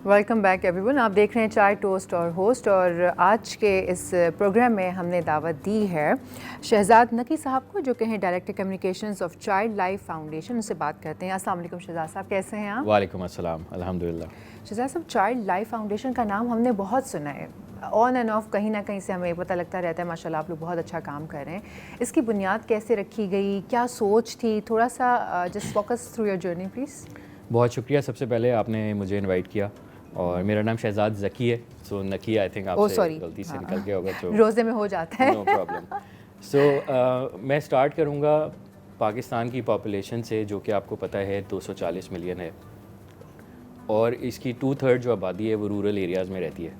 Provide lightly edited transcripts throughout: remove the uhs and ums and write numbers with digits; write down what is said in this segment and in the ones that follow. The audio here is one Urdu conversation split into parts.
Welcome back every one. آپ دیکھ رہے ہیں چائے ٹوسٹ اور ہوسٹ, اور آج کے اس پروگرام میں ہم نے دعوت دی ہے شہزاد نقی صاحب کو, جو کہ ہیں director communications of Child Life Foundation. ان سے بات کرتے ہیں. السلام علیکم شہزاد صاحب, کیسے ہیں آپ؟ وعلیکم السلام, الحمدللہ. شہزاد صاحب, چائلڈ لائف فاؤنڈیشن کا نام ہم نے بہت سنا ہے, آن اینڈ آف کہیں نہ کہیں سے ہمیں پتہ لگتا رہتا ہے. ماشاء اللہ آپ لوگ بہت اچھا کام کر رہے ہیں. اس کی بنیاد کیسے رکھی گئی, کیا سوچ تھی, تھوڑا سا just walk us through your journey please. بہت شکریہ. سب سے پہلے آپ نے مجھے انوائٹ کیا, اور میرا نام شہزاد ذکی ہے. سو نقی آئی تھنک آپ سے غلطی سے نکل گیا ہوگا, تو روزے میں ہو جاتا ہے. No problem. سو میں اسٹارٹ کروں گا پاکستان کی پاپولیشن سے, جو کہ آپ کو پتہ ہے 240 ملین ہے, اور اس کی 2/3 جو آبادی ہے وہ رورل ایریاز میں رہتی ہے.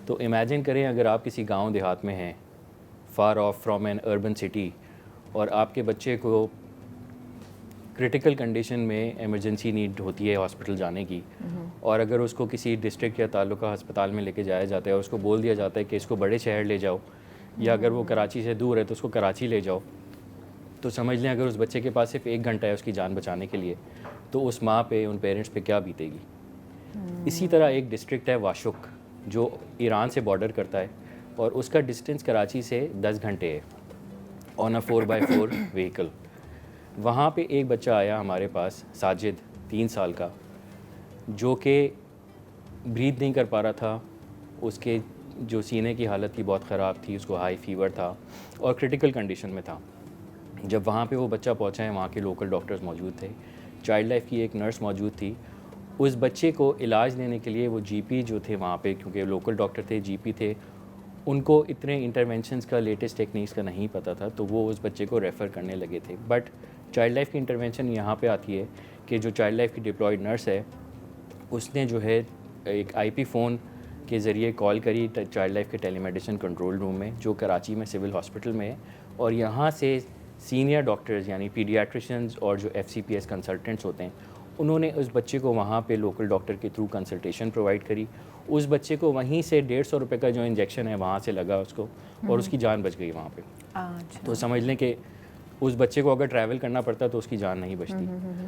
تو امیجن کریں اگر آپ کسی گاؤں دیہات میں ہیں, for of from an urban city, اور آپ کے بچے کو کرٹیکل کنڈیشن میں ایمرجنسی نیڈ ہوتی ہے ہاسپٹل جانے کی, اور اگر اس کو کسی ڈسٹرکٹ یا تعلقہ ہسپتال میں لے کے جایا جاتا ہے, اور اس کو بول دیا جاتا ہے کہ اس کو بڑے شہر لے جاؤ, یا اگر وہ کراچی سے دور ہے تو اس کو کراچی لے جاؤ, تو سمجھ لیں اگر اس بچے کے پاس صرف 1 گھنٹہ ہے اس کی جان بچانے کے لیے, تو اس ماں پہ, ان پیرنٹس پہ کیا بیتے گی. اسی طرح ایک ڈسٹرکٹ ہے واشک, جو ایران سے بارڈر کرتا ہے, اور اس کا ڈسٹینس کراچی سے 10 گھنٹے ہے آن اے 4x4 وہیکل. وہاں پہ ایک بچہ آیا ہمارے پاس, ساجد 3 سال کا, جو کہ بریتھ نہیں کر پا رہا تھا. اس کے جو سینے کی حالت تھی بہت خراب تھی, اس کو ہائی فیور تھا اور کرٹیکل کنڈیشن میں تھا. جب وہاں پہ وہ بچہ پہنچا ہے, وہاں کے لوکل ڈاکٹرز موجود تھے, چائلڈ لائف کی ایک نرس موجود تھی. اس بچے کو علاج دینے کے لیے وہ جی پی جو تھے وہاں پہ, کیونکہ لوکل ڈاکٹر تھے, جی پی تھے, ان کو اتنے انٹرونشنس کا, لیٹسٹ ٹیکنیکس کا نہیں پتہ تھا, تو وہ اس بچے کو ریفر کرنے لگے تھے. بٹ چائلڈ لائف کی انٹرونشن یہاں پہ آتی ہے کہ جو چائلڈ لائف کی ڈپلائڈ نرس ہے, اس نے جو ہے ایک آئی پی فون کے ذریعے کال کری چائلڈ لائف کے ٹیلی میڈیسن کنٹرول روم میں, جو کراچی میں سول ہاسپٹل میں ہے, اور یہاں سے سینئر ڈاکٹرز یعنی پیڈیاٹریشنز اور جو F C P S consultants ہوتے ہیں, انہوں نے اس بچے کو وہاں پہ لوکل ڈاکٹر کے تھرو کنسلٹیشن پرووائڈ کری. اس بچے کو وہیں سے 150 روپے کا جو انجیکشن ہے وہاں سے لگا اس کو, اور اس کی جان بچ گئی وہاں پہ. تو سمجھ لیں کہ اس بچے کو اگر ٹریول کرنا پڑتا تو اس کی جان نہیں بچتی.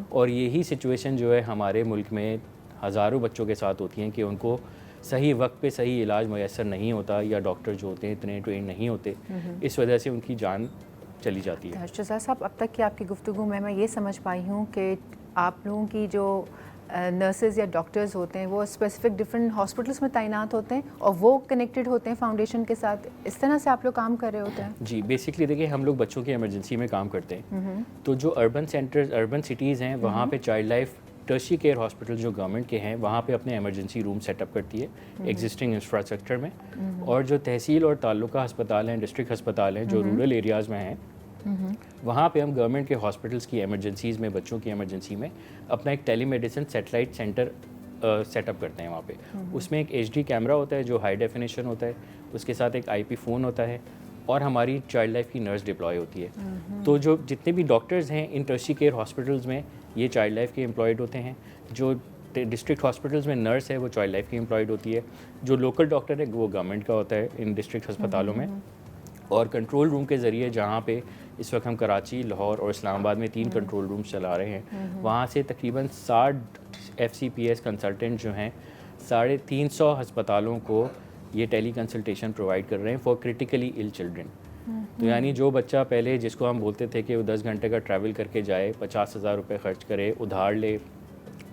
اور یہی سچویشن جو ہے ہمارے ملک میں ہزاروں بچوں کے ساتھ ہوتی ہیں, کہ ان کو صحیح وقت پہ صحیح علاج میسر نہیں ہوتا, یا ڈاکٹر جو ہوتے ہیں اتنے ٹرین نہیں ہوتے, اس وجہ سے ان کی جان چلی جاتی ہے. شہزاد صاحب, اب تک کی آپ کی گفتگو میں یہ سمجھ پائی ہوں کہ آپ لوگوں کی جو نرسز یا ڈاکٹرز ہوتے ہیں وہ اسپیسیفک ڈفرینٹ ہاسپٹلس میں تعینات ہوتے ہیں, اور وہ کنیکٹڈ ہوتے ہیں فاؤنڈیشن کے ساتھ. اس طرح سے آپ لوگ کام کر رہے ہوتے ہیں؟ جی, بیسکلی دیکھیں ہم لوگ بچوں کی ایمرجنسی میں کام کرتے ہیں. تو جو اربن سینٹرز, اربن سٹیز ہیں, وہاں پہ child life tertiary care hospital جو گورنمنٹ کے ہیں, وہاں پہ اپنے ایمرجنسی روم سیٹ اپ کرتی ہے ایگزسٹنگ انفراسٹرکچر میں. اور جو تحصیل اور تعلقہ ہسپتال ہیں, ڈسٹرکٹ ہسپتال ہیں جو رورل ایریاز میں ہیں, وہاں پہ ہم گورنمنٹ کے ہاسپٹلس کی ایمرجنسیز میں, بچوں کی ایمرجنسی میں اپنا ایک telemedicine satellite centre set up کرتے ہیں. وہاں پہ اس میں ایک ایچ ڈی کیمرہ ہوتا ہے جو ہائی ڈیفینیشن ہوتا ہے, اس کے ساتھ ایک آئی پی فون ہوتا ہے, اور ہماری چائلڈ لائف کی نرس ڈپلوائے ہوتی ہے. تو جو جتنے بھی ڈاکٹرز ہیں ان ٹرشری کیئر ہاسپٹلز میں, یہ چائلڈ لائف کے امپلائڈ ہوتے ہیں. جو ڈسٹرکٹ ہاسپٹلز میں نرس ہے وہ چائلڈ لائف کی امپلائڈ ہوتی ہے. جو لوکل ڈاکٹر ہے وہ گورنمنٹ کا ہوتا ہے ان ڈسٹرکٹ ہسپتالوں میں. اور کنٹرول روم کے ذریعے, جہاں پہ اس وقت ہم کراچی, لاہور اور اسلام آباد میں 3 کنٹرول رومز چلا رہے ہیں, وہاں سے تقریباً 60 F C P S consultant جو ہیں 350 ہسپتالوں کو یہ ٹیلی کنسلٹیشن پرووائڈ کر رہے ہیں فار کرٹیکلی ال چلڈرن. تو یعنی جو بچہ پہلے جس کو ہم بولتے تھے کہ وہ 10 گھنٹے کا ٹریول کر کے جائے, 50,000 روپے خرچ کرے, ادھار لے,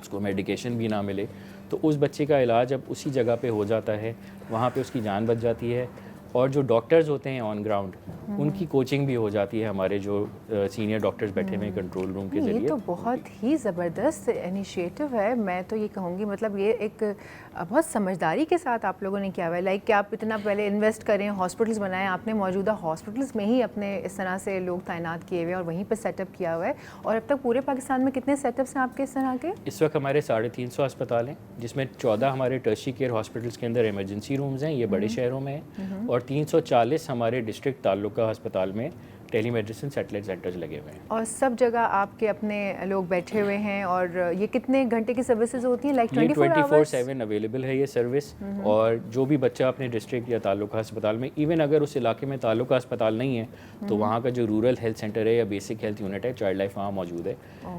اس کو میڈیکیشن بھی نہ ملے, تو اس بچے کا علاج اب اسی جگہ پہ ہو جاتا ہے, وہاں پہ اس کی جان بچ جاتی ہے. اور جو ڈاکٹرز ہوتے ہیں آن گراؤنڈ, ان کی کوچنگ بھی ہو جاتی ہے ہمارے جو سینئر ڈاکٹرز بیٹھے ہوئے ہیں کنٹرول روم کے ذریعے. یہ تو بہت ہی زبردست انیشیٹو ہے. میں تو یہ کہوں گی, مطلب یہ ایک بہت سمجھداری کے ساتھ آپ لوگوں نے کیا ہوا ہے. لائک کہ آپ اتنا پہلے انویسٹ کریں, ہاسپٹلس بنائیں, آپ نے موجودہ ہاسپٹلس میں ہی اپنے اس طرح سے لوگ تعینات کیے ہوئے ہیں اور وہیں پہ سیٹ اپ کیا ہوا ہے. اور اب تک پورے پاکستان میں کتنے سیٹ اپس ہیں آپ کے اس طرح کے؟ اس وقت ہمارے 350 ہسپتال ہیں, جس میں 14 ہمارے ٹرشری کیئر ہاسپٹلس کے اندر ایمرجنسی رومز ہیں, یہ بڑے شہروں میں ہیں, اور 340 ہمارے ڈسٹرکٹ تعلقہ ہسپتال میں ٹیلی میڈیسن سیٹلائٹ سینٹرز لگے ہوئے ہیں. اور سب جگہ آپ کے اپنے لوگ بیٹھے ہوئے ہیں. اور یہ کتنے گھنٹے کی سروسز ہوتی ہیں؟ لائک 24/7 اویلیبل ہے یہ سروس. اور جو بھی بچہ اپنے ڈسٹرکٹ یا تعلقہ ہسپتال میں, ایون اگر اس علاقے میں تعلقہ ہسپتال نہیں ہے تو وہاں کا جو رورل ہیلتھ سینٹر ہے یا بیسک ہیلتھ یونٹ ہے, چائلڈ لائف وہاں موجود ہے.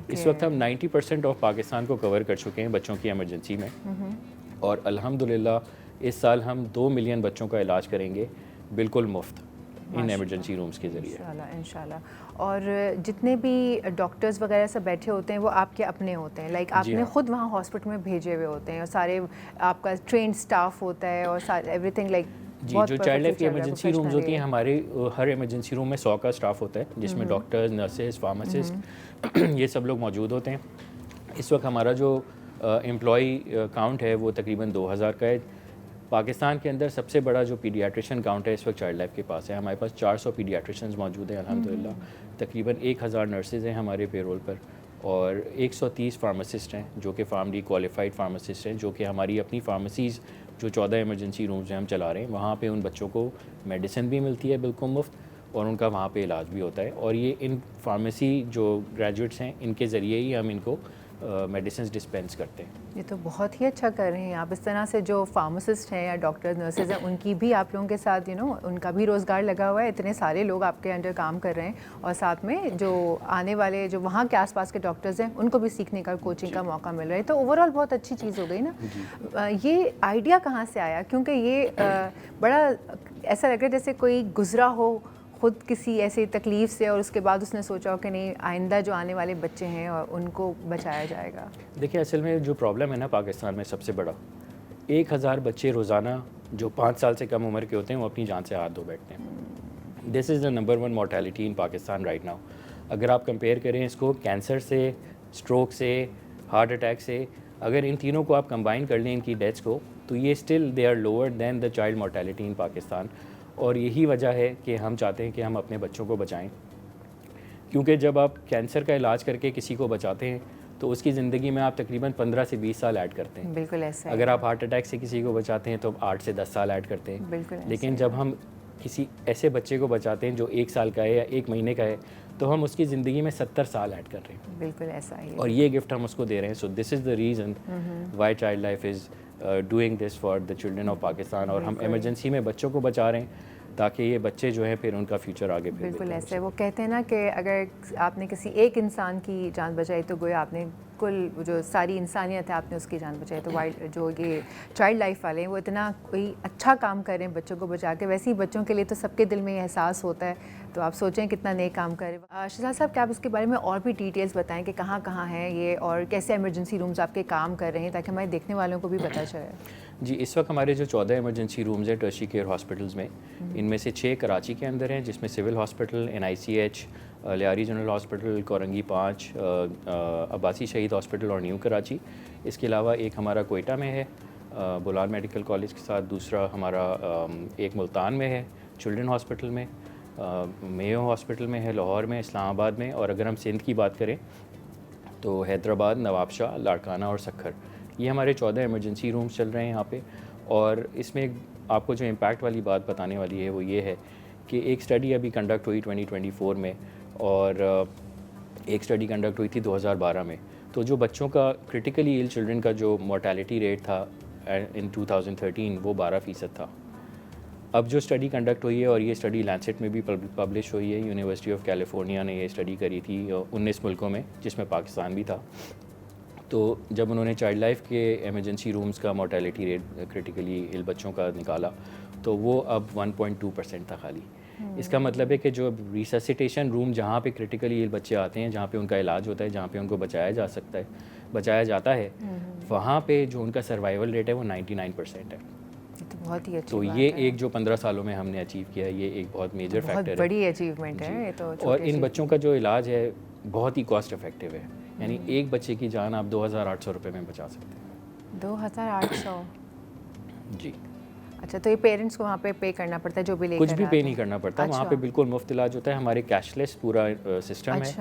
اس وقت ہم 90% آف پاکستان کو کور کر چکے ہیں بچوں کی ایمرجنسی میں. اور الحمدللہ اس سال ہم 2 ملین بچوں کا علاج کریں گے بالکل مفت ان ایمرجنسی رومز کے ذریعے انشاءاللہ. اور جتنے بھی ڈاکٹرز وغیرہ سب بیٹھے ہوتے ہیں وہ آپ کے اپنے ہوتے ہیں, لائک آپ نے خود وہاں ہاسپٹل میں بھیجے ہوئے ہوتے ہیں, اور سارے آپ کا ٹرینڈ اسٹاف ہوتا ہے اور ایوری تھنگ لائک جی. جو چائلڈ لائف کی ایمرجنسی رومز ہوتی ہیں, ہمارے ہر ایمرجنسی روم میں 100 کا اسٹاف ہوتا ہے, جس میں ڈاکٹرز, نرسز, فارماسسٹ یہ سب لوگ موجود ہوتے ہیں. اس وقت ہمارا جو امپلائی کاؤنٹ ہے وہ تقریباً 2000 کا ہے. پاکستان کے اندر سب سے بڑا جو پیڈیاٹریشین کاؤنٹ ہے اس وقت چائلڈ لائف کے پاس ہے. ہمارے پاس 400 پیڈیاٹریشنز موجود ہیں الحمدللہ. تقریباً 1000 نرسز ہیں ہمارے پے رول پر, اور 130 فارماسسٹ ہیں جو کہ فارم ڈی کوالیفائڈ فارماسسٹ ہیں, جو کہ ہماری اپنی فارمیسیز جو 14 ایمرجنسی رومز ہیں ہم چلا رہے ہیں, وہاں پہ ان بچوں کو میڈیسن بھی ملتی ہے بالکل مفت, اور ان کا وہاں پہ علاج بھی ہوتا ہے. اور یہ ان فارمیسی جو گریجویٹس ہیں ان کے ذریعے ہی ہم ان کو میڈیسنز ڈسپینس کرتے ہیں. یہ تو بہت ہی اچھا کر رہے ہیں آپ. اس طرح سے جو فارماسسٹ ہیں یا ڈاکٹر نرسز ہیں ان کی بھی آپ لوگوں کے ساتھ ان کا بھی روزگار لگا ہوا ہے. اتنے سارے لوگ آپ کے انڈر کام کر رہے ہیں, اور ساتھ میں جو آنے والے جو وہاں کے آس پاس کے ڈاکٹرز ہیں ان کو بھی سیکھنے کا, کوچنگ کا موقع مل رہا ہے. تو اوور آل بہت اچھی چیز ہو گئی نا. یہ آئیڈیا کہاں سے آیا؟ کیونکہ یہ بڑا ایسا لگ رہا ہے جیسے کوئی گزرا ہو خود کسی ایسی تکلیف سے, اور اس کے بعد اس نے سوچا ہو کہ نہیں آئندہ جو آنے والے بچے ہیں اور ان کو بچایا جائے گا. دیکھیں اصل میں جو پرابلم ہے نا پاکستان میں سب سے بڑا, 1000 بچے روزانہ جو 5 سال سے کم عمر کے ہوتے ہیں وہ اپنی جان سے ہاتھ دھو بیٹھتے ہیں. This is the number 1 mortality in Pakistan right now. اگر آپ کمپیئر کریں اس کو کینسر سے, اسٹروک سے, ہارٹ اٹیک سے, اگر ان تینوں کو آپ کمبائن کر لیں ان کی ڈیتھس کو, تو یہ still they are lower than the child mortality in Pakistan. اور یہی وجہ ہے کہ ہم چاہتے ہیں کہ ہم اپنے بچوں کو بچائیں, کیونکہ جب آپ کینسر کا علاج کر کے کسی کو بچاتے ہیں تو اس کی زندگی میں آپ تقریباً 15 سے 20 سال ایڈ کرتے ہیں. بالکل ایسا. اگر آپ ہارٹ اٹیک سے کسی کو بچاتے ہیں تو 8 سے 10 سال ایڈ کرتے ہیں. بالکل. لیکن جب ہم کسی ایسے بچے کو بچاتے ہیں جو 1 سال کا ہے یا 1 مہینے کا ہے, تو ہم اس کی زندگی میں 70 سال ایڈ کر رہے ہیں. بالکل ایسا ہی. اور یہ گفٹ ہم اس کو دے رہے ہیں. So this is the reason why Child Life is doing this for the children of Pakistan. اور ہم ایمرجنسی میں بچوں کو بچا رہے ہیں تاکہ یہ بچے جو ہیں پھر ان کا فیوچر آگے. بالکل ایسا ہے. وہ کہتے ہیں نا کہ اگر آپ نے کسی ایک انسان کی جان بچائی تو گویا آپ نے کل جو ساری انسانیت ہے آپ نے اس کی جان بچائی. تو جو یہ چائلڈ لائف والے ہیں وہ اتنا کوئی اچھا کام کر رہے ہیں بچوں کو بچا کے. ویسے ہی بچوں کے لیے تو سب کے دل میں یہ احساس ہوتا ہے, تو آپ سوچیں کتنا نیک کام کر رہے ہیں. شہزاد صاحب کیا آپ اس کے بارے میں اور بھی ڈیٹیلز بتائیں کہ کہاں کہاں ہیں یہ اور کیسے ایمرجنسی رومز آپ کے کام کر رہے ہیں, تاکہ ہمارے دیکھنے والوں کو بھی پتہ چلے. جی, اس وقت ہمارے جو 14 ایمرجنسی رومز ہیں ٹرشری کیئر ہاسپٹلز میں, ان میں سے 6 کراچی کے اندر ہیں, جس میں civil hospital, NICH, Lyari general hospital, Korangi 5, Abbasi شہید ہاسپٹل اور نیو کراچی. اس کے علاوہ ایک ہمارا کوئٹہ میں ہے بلال میڈیکل کالج کے ساتھ, دوسرا ہمارا ایک ملتان میں ہے چلڈرن ہاسپٹل میں, میو ہاسپٹل میں ہے لاہور میں, اسلام آباد میں, اور اگر ہم سندھ کی بات کریں تو حیدرآباد, نواب شاہ, لاڑکانہ اور سکھر. یہ ہمارے 14 ایمرجنسی رومز چل رہے ہیں یہاں پہ. اور اس میں آپ کو جو امپیکٹ والی بات بتانے والی ہے وہ یہ ہے کہ ایک اسٹڈی ابھی کنڈکٹ ہوئی 2024 میں, اور ایک اسٹڈی کنڈکٹ ہوئی تھی 2012 میں. تو جو بچوں کا کرٹیکلی ایل چلڈرن کا جو مورٹیلٹی ریٹ تھا ان 2013 وہ 12% تھا. اب جو اسٹڈی کنڈکٹ ہوئی ہے, اور یہ اسٹڈی لینسٹ میں بھی پبلش ہوئی ہے, یونیورسٹی آف کیلیفورنیا نے یہ اسٹڈی کری تھی 19 ملکوں میں جس میں پاکستان بھی تھا. تو جب انہوں نے چائلڈ لائف کے ایمرجنسی رومز کا مورٹیلٹی ریٹ کرٹیکلی ایل بچوں کا نکالا تو وہ اب 1.2% تھا خالی. اس کا مطلب ہے کہ جو ریسسیٹیشن روم جہاں پہ کرٹیکلی ایل بچے آتے ہیں, جہاں پہ ان کا علاج ہوتا ہے, جہاں پہ ان کو بچایا جاتا ہے, وہاں پہ جو ان کا سروائیول ریٹ ہے وہ 99% ہے. بہت ہی تو یہ ایک جو 15 سالوں میں ہم نے اچیو کیا ہے, یہ ایک بہت میجر فیکٹر ہے, بہت بڑی اچیومنٹ ہے یہ تو. اور ان بچوں کا جو علاج ہے بہت ہی کاسٹ افیکٹو ہے, یعنی ایک بچے کی جان آپ 2800 روپے میں بچا سکتے ہیں. 2800؟ جی. اچھا, تو یہ پیرنٹس کو وہاں پہ پے کرنا پڑتا ہے جو بھی لے کچھ بھی پے نہیں کرنا پڑتا, وہاں پہ بالکل مفت علاج ہوتا ہے. ہمارے کیش لیس پورا سسٹم ہے.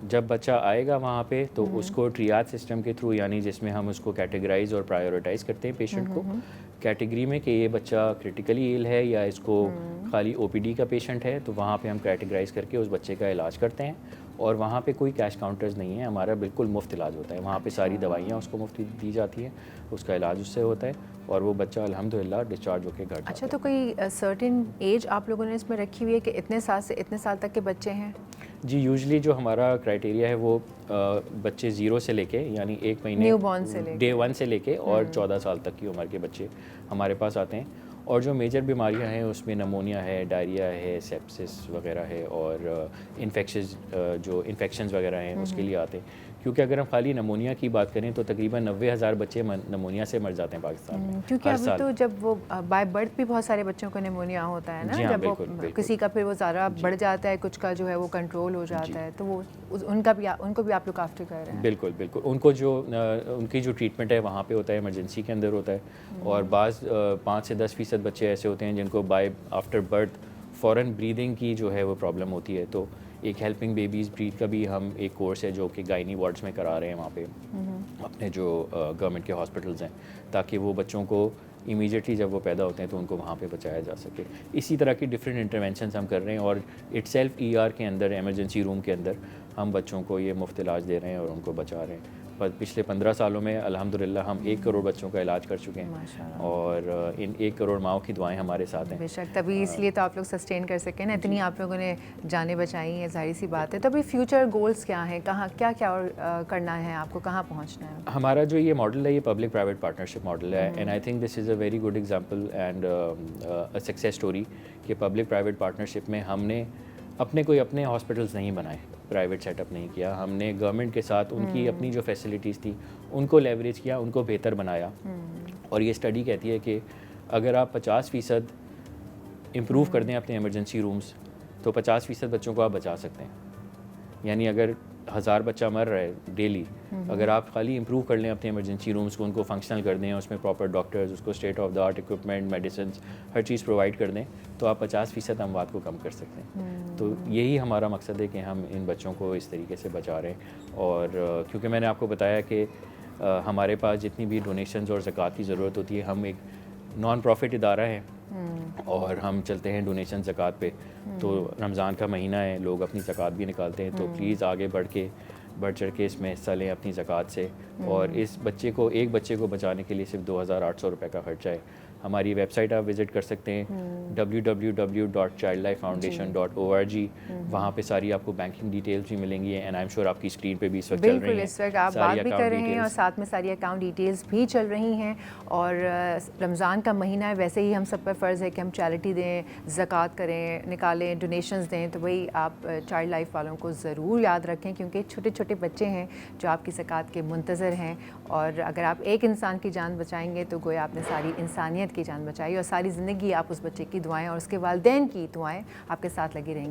جب بچہ آئے گا وہاں پہ تو اس کو ٹریاج سسٹم کے تھرو, یعنی جس میں ہم اس کو کیٹیگرائز اور پرائیورٹائز کرتے ہیں پیشنٹ کو کیٹیگری میں کہ یہ بچہ کرٹیکلی ایل ہے یا اس کو خالی OPD کا پیشنٹ ہے, تو وہاں پہ ہم کیٹیگرائز کر کے اس بچے کا علاج کرتے ہیں. اور وہاں پہ کوئی کیش کاؤنٹرز نہیں ہے, ہمارا بالکل مفت علاج ہوتا ہے. وہاں پہ ساری دوائیاں اس کو مفت دی جاتی ہیں, اس کا علاج اس سے ہوتا ہے, اور وہ بچہ الحمدللہ ڈسچارج ہو کے گھر جاتا ہے. اچھا, تو کوئی سرٹن ایج آپ لوگوں نے اس میں رکھی ہوئی ہے کہ اتنے سال سے اتنے سال تک کے بچے ہیں؟ جی یوزلی جو ہمارا کرائٹیریا ہے وہ بچے 0 سے لے کے یعنی 1 مہینے نیو بورن سے لے کے ڈے 1 سے لے کے اور 14 سال تک کی عمر کے بچے ہمارے پاس آتے ہیں. اور جو میجر بیماریاں ہیں اس میں نمونیا ہے, ڈائریا ہے, سیپسس وغیرہ ہے, اور انفیکشنز وغیرہ ہیں اس کے لیے آتے ہیں. کیونکہ اگر ہم خالی نمونیا کی بات کریں تو تقریباً 90,000 بچے نمونیا سے مر جاتے ہیں پاکستان میں کیونکہ ہر ابھی سال. تو جب وہ بائی برتھ بھی بہت سارے بچوں کو نمونیا ہوتا ہے نا, جی ہاں, جب وہ بالکل بالکل. کسی کا پھر وہ زیادہ بڑھ جاتا ہے, کچھ کا جو ہے وہ کنٹرول ہو جاتا ہے, تو وہ ان کو بھی آپ لوگ آفٹر کر رہے ہیں. بالکل بالکل. ان کی جو ٹریٹمنٹ ہے وہاں پہ ہوتا ہے, ایمرجنسی کے اندر ہوتا ہے. اور بعض 5 سے 10% بچے ایسے ہوتے ہیں جن کو آفٹر برتھ فوراً بریدنگ کی جو ہے وہ پرابلم ہوتی ہے. تو ایک ہیلپنگ بیبیز بریتھ کا بھی ہم ایک کورس ہے جو کہ گائنی وارڈز میں کرا رہے ہیں وہاں پہ اپنے جو گورنمنٹ کے ہاسپٹلز ہیں, تاکہ وہ بچوں کو امیجیٹلی جب وہ پیدا ہوتے ہیں تو ان کو وہاں پہ بچایا جا سکے. اسی طرح کی ڈفرینٹ انٹرونشنز ہم کر رہے ہیں, اور اٹ سیلف ER کے اندر, ایمرجنسی روم کے اندر ہم بچوں کو یہ مفت علاج دے رہے ہیں اور ان کو بچا رہے ہیں. پر پچھلے 15 سالوں میں الحمدللہ ہم 1 کروڑ بچوں کا علاج کر چکے ہیں, اور ان 1 کروڑ ماؤں کی دعائیں ہمارے ساتھ ہیں. بے شک, تبھی اس لیے تو آپ لوگ سسٹین کر سکیں نا, اتنی آپ لوگوں نے جانیں بچائی ہیں, ظاہر سی بات ہے. تو ابھی فیوچر گولز کیا ہیں, کہاں کیا کرنا ہے آپ کو, کہاں پہنچنا ہے؟ ہمارا جو یہ ماڈل ہے یہ پبلک پرائیویٹ پارٹنرشپ ماڈل ہے, and I think this is a very good example and a success story کہ پبلک پرائیویٹ پارٹنرشپ میں ہم نے اپنے ہاسپٹلس نہیں بنائے, پرائیویٹ سیٹ اپ نہیں کیا, ہم نے گورنمنٹ کے ساتھ ان کی اپنی جو فیسلٹیز تھیں ان کو لیوریج کیا, ان کو بہتر بنایا. اور یہ اسٹڈی کہتی ہے کہ اگر آپ 50% امپروو کر دیں اپنے ایمرجنسی رومز تو 50% بچوں کو آپ بچا سکتے ہیں. یعنی اگر 1000 بچہ مر رہا ہے ڈیلی, اگر آپ خالی امپروو کر لیں اپنے ایمرجنسی رومز کو, ان کو فنکشنل کر دیں, اس میں پراپر ڈاکٹرز, اس کو state of the art equipment, medicines, ہر چیز پرووائڈ کر دیں, تو آپ 50% اموات کو کم کر سکتے ہیں. تو یہی ہمارا مقصد ہے کہ ہم ان بچوں کو اس طریقے سے بچا رہے ہیں. اور کیونکہ میں نے آپ کو بتایا کہ ہمارے پاس جتنی بھی ڈونیشنز اور زکوٰۃ کی ضرورت ہوتی ہے, ہم ایک نان پروفٹ ادارہ ہے اور ہم چلتے ہیں ڈونیشن زکوٰۃ پہ. تو رمضان کا مہینہ ہے, لوگ اپنی زکوٰۃ بھی نکالتے ہیں, تو پلیز آگے بڑھ چڑھ کے اس میں حصہ لیں اپنی زکوٰۃ سے. اور اس ایک بچے کو بچانے کے لیے صرف 2,800 روپے کا خرچہ ہے. ہماری ویب سائٹ آپ وزٹ کر سکتے ہیں www.childlifefoundation.org. وہاں پہ ساری آپ کو بینکنگ ڈیٹیلز بھی ملیں گی, اینڈ آئی ایم شیور آپ کی اسکرین پہ بھی اس وقت چل رہی ہیں. بالکل, اس وقت آپ بات بھی کر رہے ہیں اور ساتھ میں ساری اکاؤنٹ ڈیٹیلز بھی چل رہی ہیں. اور رمضان کا مہینہ ہے, ویسے ہی ہم سب پر فرض ہے کہ ہم چیریٹی دیں, زکوٰۃ کریں, نکالیں, ڈونیشنز دیں. تو وہی آپ چائلڈ لائف والوں کو ضرور یاد رکھیں, کیونکہ چھوٹے چھوٹے بچے ہیں جو آپ کی زکوٰۃ کے منتظر ہیں. اور اگر آپ ایک انسان کی جان بچائیں گے تو گویا آپ نے ساری انسانیت کی جان بچائی, اور ساری زندگی آپ اس بچے کی دعائیں اور اس کے والدین کی دعائیں آپ کے ساتھ لگی رہیں گی.